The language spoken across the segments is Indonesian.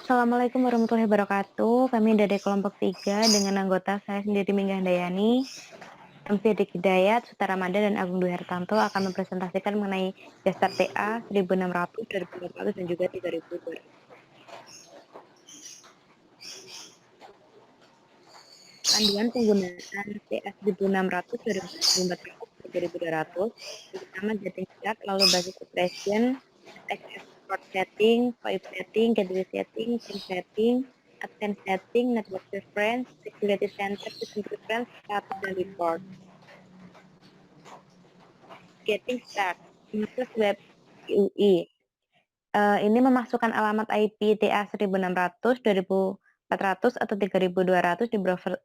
Assalamualaikum warahmatullahi wabarakatuh. Kami dari kelompok 3 dengan anggota saya sendiri Minggah Handayani, Fidik Hidayat, Suta Ramadan, dan Agung Dwi Hartanto akan mempresentasikan mengenai Dasar TA 1600, 2400, dan juga 3200. Panduan penggunaan TA 1600, 2400, 3200, pertama getting start, lalu basic operation, export setting, VoIP setting, gateway setting, SIM setting, advanced setting, network preference, security center, system preference, status dan report. Getting start, akses web UI. Ini memasukkan alamat IP TA 1600, 2400, atau 3200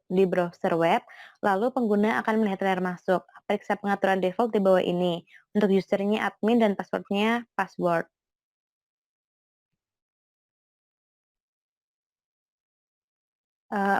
di browser web, lalu pengguna akan melihat layar masuk. Periksa pengaturan default di bawah ini. Untuk usernya admin dan passwordnya password.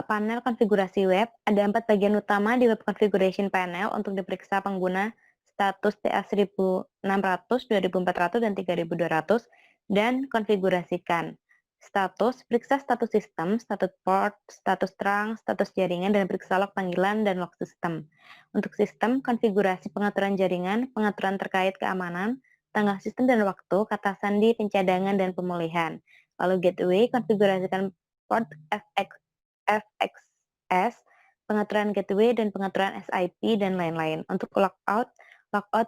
Panel konfigurasi web, ada 4 bagian utama di web configuration panel untuk diperiksa pengguna status TA 1600, 2400, dan 3200, dan konfigurasikan. Status, periksa status sistem, status port, status terang, status jaringan, dan periksa log panggilan dan log sistem. Untuk sistem, konfigurasi pengaturan jaringan, pengaturan terkait keamanan, tanggal sistem dan waktu, kata sandi, pencadangan, dan pemulihan. Lalu gateway, konfigurasikan port FXS, pengaturan gateway dan pengaturan SIP, dan lain-lain. Untuk logout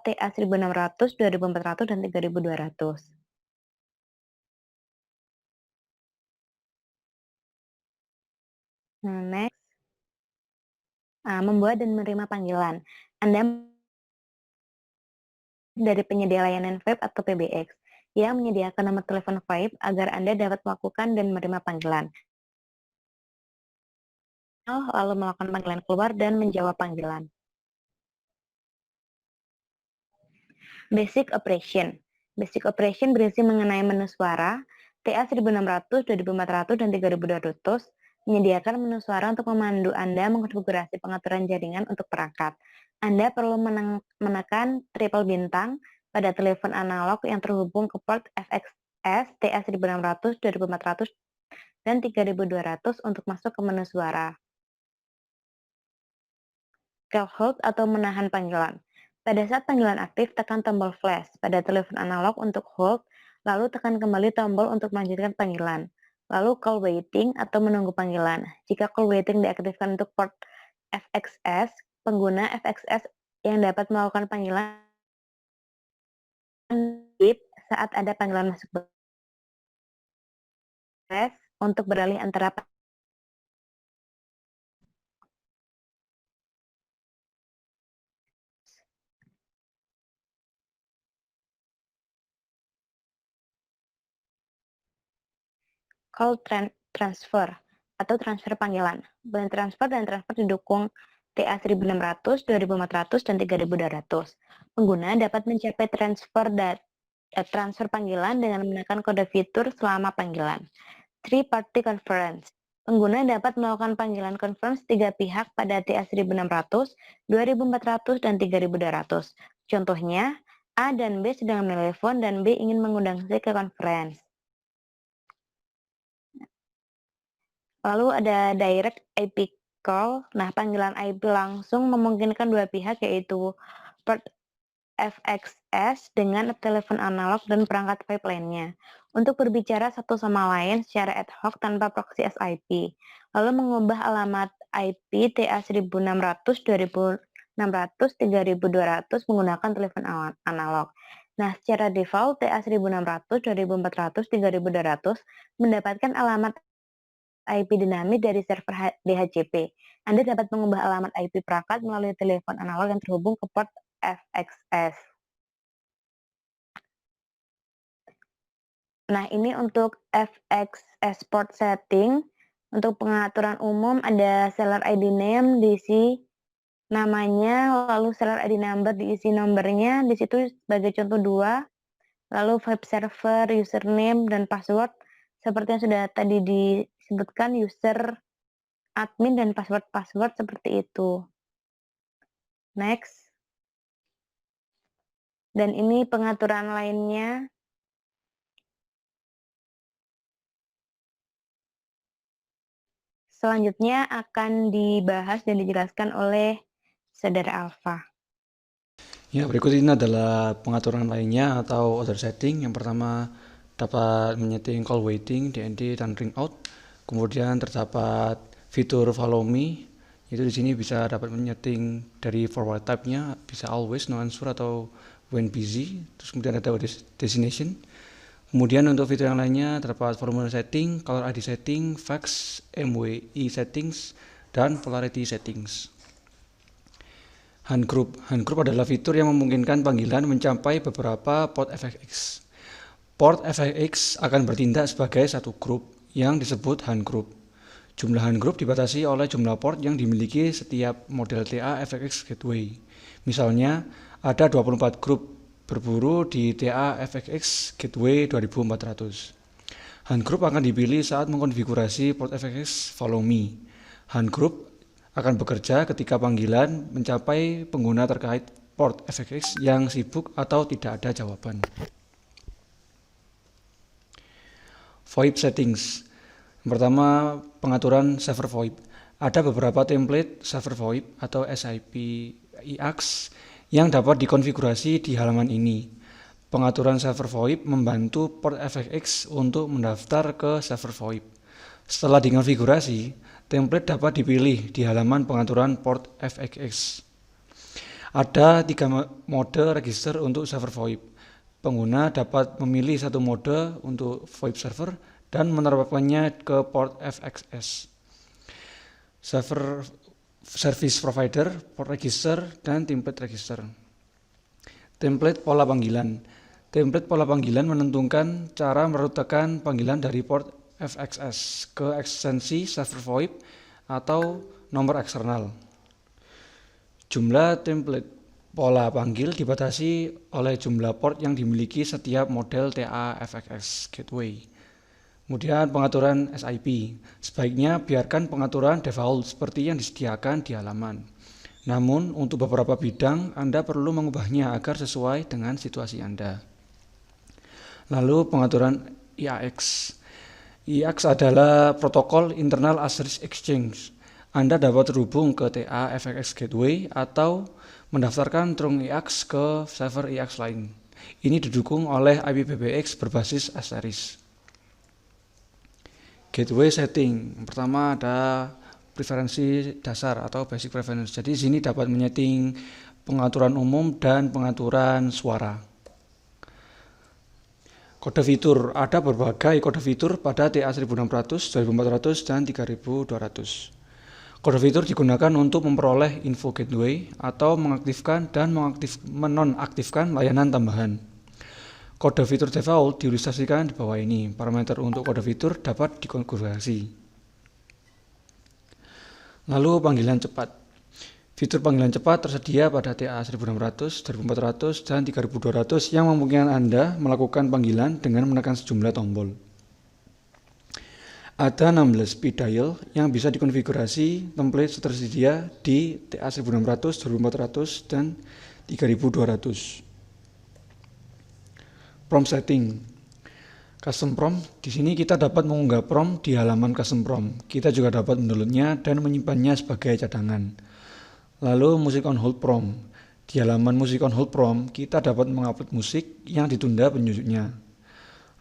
TA 1600, 2400, dan 3200. Nah, next, membuat dan menerima panggilan. Anda dari penyedia layanan VoIP atau PBX yang menyediakan nomor telepon VoIP agar Anda dapat melakukan dan menerima panggilan. Lalu melakukan panggilan keluar dan menjawab panggilan. Basic Operation. Basic Operation berisi mengenai menu suara, TA 1600, 2400, dan 3200, menyediakan menu suara untuk memandu Anda mengkonfigurasi pengaturan jaringan untuk perangkat. Anda perlu menekan triple bintang pada telepon analog yang terhubung ke port FXS, TA 1600, 2400, dan 3200 untuk masuk ke menu suara. Call hold atau menahan panggilan. Pada saat panggilan aktif, tekan tombol flash pada telepon analog untuk hold, lalu tekan kembali tombol untuk melanjutkan panggilan. Lalu call waiting atau menunggu panggilan. Jika call waiting diaktifkan untuk port FXS, pengguna FXS yang dapat melakukan panggilan saat ada panggilan masuk flash untuk beralih antara call transfer atau transfer panggilan. Bank transfer dan transfer didukung TA 1600, 2400, dan 3200. Pengguna dapat mencapai transfer panggilan dengan menekan kode fitur selama panggilan. Three Party Conference. Pengguna dapat melakukan panggilan conference 3 pihak pada TA 1600, 2400, dan 3200. Contohnya, A dan B sedang menelepon dan B ingin mengundang C ke conference. Lalu ada direct IP call. Nah, panggilan IP langsung memungkinkan dua pihak yaitu port FXS dengan telepon analog dan perangkat VoIP lainnya untuk berbicara satu sama lain secara ad hoc tanpa proxy SIP. Lalu mengubah alamat IP TA 1600, 2600, 3200 menggunakan telepon analog. Nah, secara default TA 1600, 2400, 3200 mendapatkan alamat IP dinamik dari server DHCP. Anda dapat mengubah alamat IP perangkat melalui telepon analog yang terhubung ke port FXS. Nah, ini untuk FXS port setting. Untuk pengaturan umum ada seller ID name diisi namanya, lalu seller ID number diisi nomornya, di situ sebagai contoh 2, lalu web server, username, dan password seperti yang sudah tadi disebutkan, user admin dan password seperti itu. Next. Dan ini pengaturan lainnya. Selanjutnya akan dibahas dan dijelaskan oleh Saudara Alfa. Ya, berikut ini adalah pengaturan lainnya atau other setting. Yang pertama dapat menyeting call waiting, DND, dan ring out. Kemudian terdapat fitur follow me. Itu di sini bisa dapat menyeting dari forward type-nya, bisa always, no answer, atau when busy. Terus kemudian ada destination. Kemudian untuk fitur yang lainnya terdapat formulir setting, color ID setting, fax, MWI settings, dan polarity settings. Handgroup adalah fitur yang memungkinkan panggilan mencapai beberapa port FXX. Port FXX akan bertindak sebagai satu grup yang disebut handgroup. Jumlah handgroup dibatasi oleh jumlah port yang dimiliki setiap model TA FXX gateway. Misalnya, ada 24 grup berburu di TA FXX gateway 2400. Handgroup akan dipilih saat mengkonfigurasi port FXX follow me. Handgroup akan bekerja ketika panggilan mencapai pengguna terkait port FXX yang sibuk atau tidak ada jawaban. VoIP settings. Yang pertama, pengaturan server VoIP. Ada beberapa template server VoIP atau SIP IAX yang dapat dikonfigurasi di halaman ini. Pengaturan server VoIP membantu port FXX untuk mendaftar ke server VoIP. Setelah dikonfigurasi, template dapat dipilih di halaman pengaturan port FXX. Ada 3 mode register untuk server VoIP. Pengguna dapat memilih satu mode untuk VoIP server dan menerapkannya ke port FXS. Server service provider, port register, dan template register. Template pola panggilan. Template pola panggilan menentukan cara merutakan panggilan dari port FXS ke ekstensi server VoIP atau nomor eksternal. Jumlah template pola panggil dibatasi oleh jumlah port yang dimiliki setiap model TA FXX gateway. Kemudian pengaturan SIP. Sebaiknya biarkan pengaturan default seperti yang disediakan di halaman. Namun, untuk beberapa bidang, Anda perlu mengubahnya agar sesuai dengan situasi Anda. Lalu pengaturan IAX. IAX adalah protokol Internal Address Exchange. Anda dapat terhubung ke TA FXX Gateway atau mendaftarkan trunk IAX ke server IAX lain. Ini didukung oleh IPPBX berbasis Asterisk. Gateway setting. Yang pertama ada preferensi dasar atau basic preference. Jadi di sini dapat menyeting pengaturan umum dan pengaturan suara. Kode fitur. Ada berbagai kode fitur pada TA 1600, 2400, dan 3200. Kode fitur digunakan untuk memperoleh info gateway atau mengaktifkan dan menonaktifkan layanan tambahan. Kode fitur default diilustrasikan di bawah ini. Parameter untuk kode fitur dapat dikonfigurasi. Lalu panggilan cepat. Fitur panggilan cepat tersedia pada TA 1600, 2400, dan 3200 yang memungkinkan Anda melakukan panggilan dengan menekan sejumlah tombol. Ada 16 speed dial yang bisa dikonfigurasi template tersedia di TA 1600, 2400, dan 3200. Prompt setting. Custom prompt. Di sini kita dapat mengunggah prompt di halaman custom prompt. Kita juga dapat mendownloadnya dan menyimpannya sebagai cadangan. Lalu music on hold prompt. Di halaman music on hold prompt, kita dapat mengupload musik yang ditunda penyujuknya.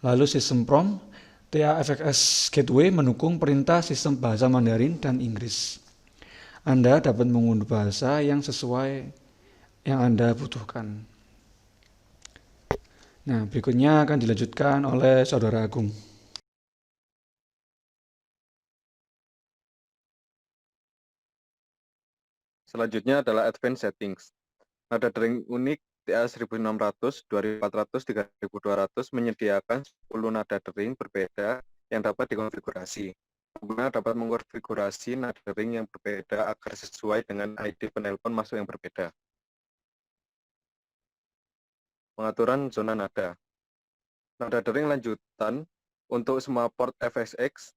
Lalu sistem prompt. TA FXX Gateway mendukung perintah sistem bahasa Mandarin dan Inggris. Anda dapat mengunduh bahasa yang sesuai yang Anda butuhkan. Nah, berikutnya akan dilanjutkan oleh Saudara Agung. Selanjutnya adalah Advanced Settings. Nada dering unik TA 1600, 2400, 3200 menyediakan 10 nada dering berbeda yang dapat dikonfigurasi. Pengguna dapat mengkonfigurasi nada dering yang berbeda agar sesuai dengan ID penelpon masuk yang berbeda. Pengaturan zona nada. Nada dering lanjutan untuk semua port FXX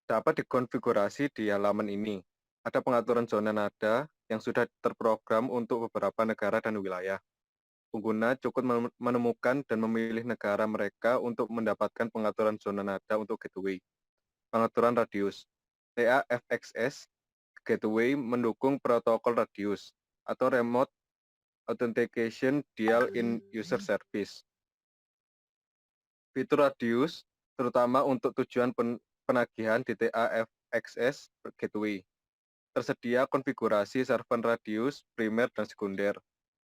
dapat dikonfigurasi di halaman ini. Ada pengaturan zona nada yang sudah terprogram untuk beberapa negara dan wilayah. Pengguna cukup menemukan dan memilih negara mereka untuk mendapatkan pengaturan zona nada untuk gateway. Pengaturan radius. TAFXS Gateway mendukung protokol radius atau Remote Authentication Dial in User Service. Fitur radius terutama untuk tujuan penagihan di TAFXS Gateway. Tersedia konfigurasi server radius primer dan sekunder.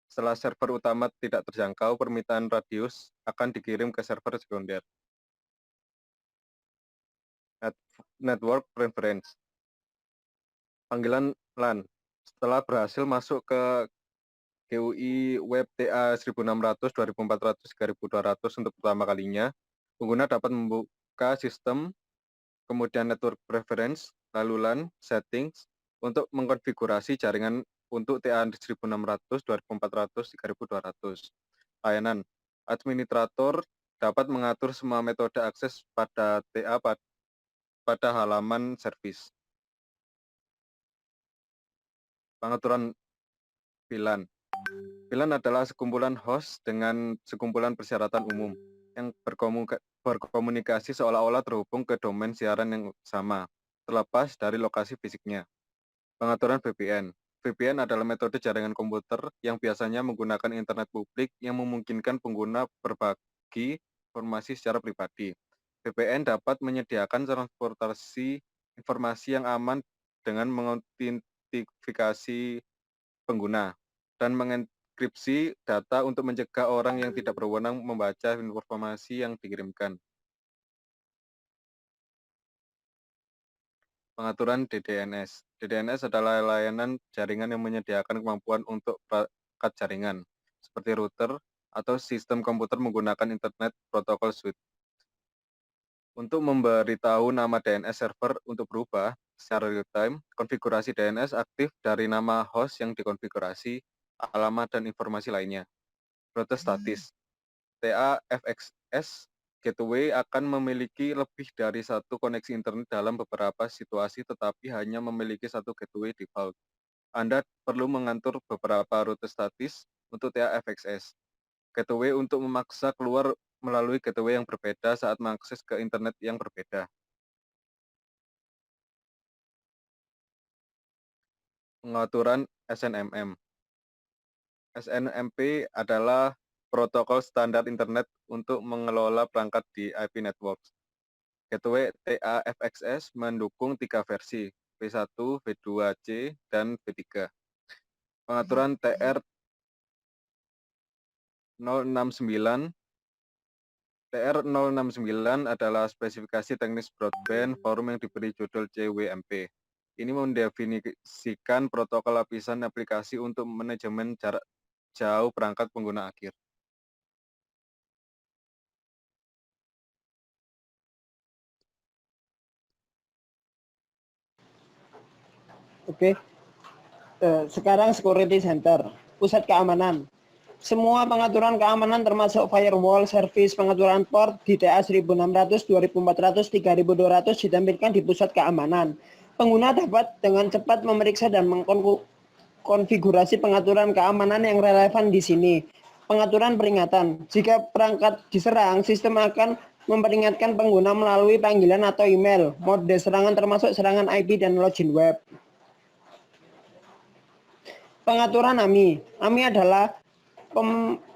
Setelah server utama tidak terjangkau, permintaan radius akan dikirim ke server sekunder. Network Preference. Panggilan LAN. Setelah berhasil masuk ke GUI Web TA 1600, 2400, 3200 untuk pertama kalinya, pengguna dapat membuka sistem, kemudian Network Preference, lalu LAN, Settings, untuk mengkonfigurasi jaringan untuk TA 1600, 2400, 3200. Layanan. Administrator dapat mengatur semua metode akses pada TA pada halaman servis. Pengaturan VLAN. VLAN adalah sekumpulan host dengan sekumpulan persyaratan umum yang berkomunikasi seolah-olah terhubung ke domain siaran yang sama, terlepas dari lokasi fisiknya. Pengaturan VPN. VPN adalah metode jaringan komputer yang biasanya menggunakan internet publik yang memungkinkan pengguna berbagi informasi secara pribadi. VPN dapat menyediakan transportasi informasi yang aman dengan mengidentifikasi pengguna dan mengenkripsi data untuk mencegah orang yang tidak berwenang membaca informasi yang dikirimkan. Pengaturan DDNS. DDNS adalah layanan jaringan yang menyediakan kemampuan untuk perangkat jaringan, seperti router atau sistem komputer menggunakan Internet Protocol Suite. Untuk memberitahu nama DNS server untuk berubah secara real-time, konfigurasi DNS aktif dari nama host yang dikonfigurasi, alamat, dan informasi lainnya. Rute statis. TAFXS Gateway akan memiliki lebih dari satu koneksi internet dalam beberapa situasi, tetapi hanya memiliki satu gateway default. Anda perlu mengatur beberapa rute statis untuk TAFXS Gateway untuk memaksa keluar melalui gateway yang berbeda saat mengakses ke internet yang berbeda. Pengaturan SNMM. SNMP adalah protokol standar internet untuk mengelola perangkat di IP networks. Gateway TAFXS mendukung 3 versi, V1, V2C, dan V3. Pengaturan TR069. TR069 adalah spesifikasi teknis broadband forum yang diberi judul CWMP. Ini mendefinisikan protokol lapisan aplikasi untuk manajemen jarak jauh perangkat pengguna akhir. Oke, sekarang security center, pusat keamanan. Semua pengaturan keamanan termasuk firewall, service, pengaturan port di TA 1600, 2400, 3200 ditampilkan di pusat keamanan. Pengguna dapat dengan cepat memeriksa dan mengkonfigurasi pengaturan keamanan yang relevan di sini. Pengaturan peringatan. Jika perangkat diserang, sistem akan memperingatkan pengguna melalui panggilan atau email. Mode serangan termasuk serangan IP dan login web. Pengaturan AMI. AMI adalah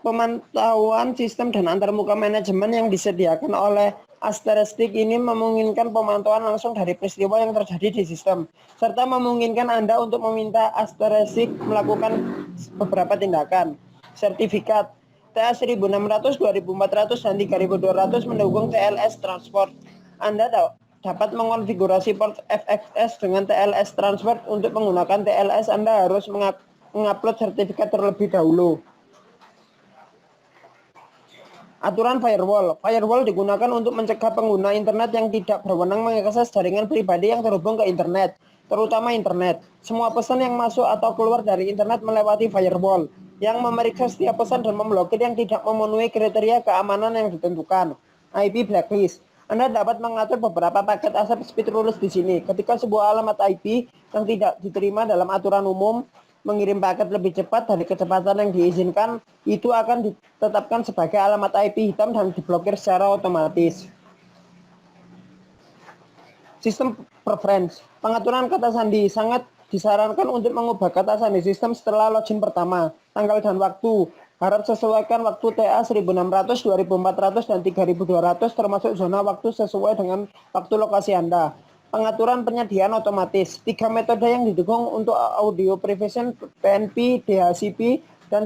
pemantauan sistem dan antarmuka manajemen yang disediakan oleh Asteristik. Ini memungkinkan pemantauan langsung dari peristiwa yang terjadi di sistem, serta memungkinkan Anda untuk meminta Asteristik melakukan beberapa tindakan. Sertifikat TA 1600, 2400, dan 3200 mendukung TLS Transport. Anda dapat mengonfigurasi port FXS dengan TLS Transport. Untuk menggunakan TLS, Anda harus mengupload sertifikat terlebih dahulu. Aturan firewall. Firewall digunakan untuk mencegah pengguna internet yang tidak berwenang mengakses jaringan pribadi yang terhubung ke internet, terutama internet. Semua pesan yang masuk atau keluar dari internet melewati firewall, yang memeriksa setiap pesan dan memblokir yang tidak memenuhi kriteria keamanan yang ditentukan. IP blacklist. Anda dapat mengatur beberapa paket asap speed rules di sini. Ketika sebuah alamat IP yang tidak diterima dalam aturan umum mengirim paket lebih cepat dari kecepatan yang diizinkan, itu akan ditetapkan sebagai alamat IP hitam dan diblokir secara otomatis. Sistem preference. Pengaturan kata sandi sangat disarankan untuk mengubah kata sandi sistem setelah login pertama. Tanggal dan waktu. Harap sesuaikan waktu TA 1600, 2400, dan 3200 termasuk zona waktu sesuai dengan waktu lokasi Anda. Pengaturan penyediaan otomatis. 3 metode yang didukung untuk audio prevision, PNP, DHCP, dan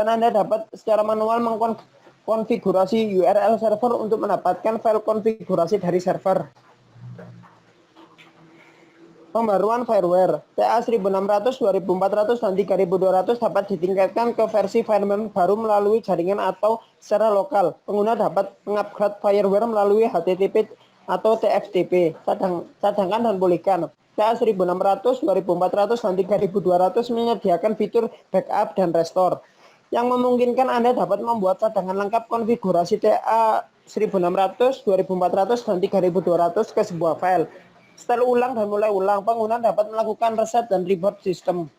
Anda dapat secara manual mengkonfigurasi URL server untuk mendapatkan file konfigurasi dari server. Pembaruan firmware TA 1600, 2400, dan 3200 dapat ditingkatkan ke versi firmware baru melalui jaringan atau secara lokal. Pengguna dapat mengupgrade firmware melalui HTTP atau TFTP, cadangan dan pulihkan. TA 1600, 2400, dan 3200 menyediakan fitur backup dan restore yang memungkinkan Anda dapat membuat cadangan lengkap konfigurasi TA 1600, 2400, dan 3200 ke sebuah file. Setel ulang dan mulai ulang, pengguna dapat melakukan reset dan reboot sistem.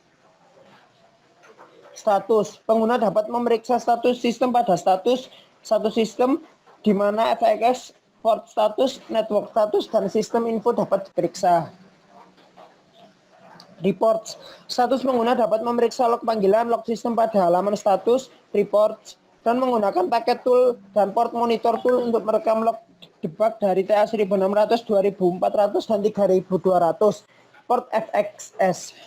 Status, pengguna dapat memeriksa status sistem pada status satu sistem di mana FXS, port status, network status, dan sistem info dapat diperiksa. Reports, status pengguna dapat memeriksa log panggilan, log sistem pada halaman status, reports, dan menggunakan paket tool dan port monitor tool untuk merekam log debug dari TA 1600, 2400, dan 3200 port FXS.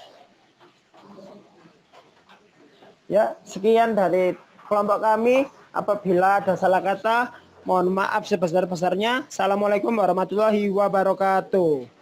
Ya, sekian dari kelompok kami. Apabila ada salah kata, mohon maaf sebesar-besarnya. Assalamualaikum warahmatullahi wabarakatuh.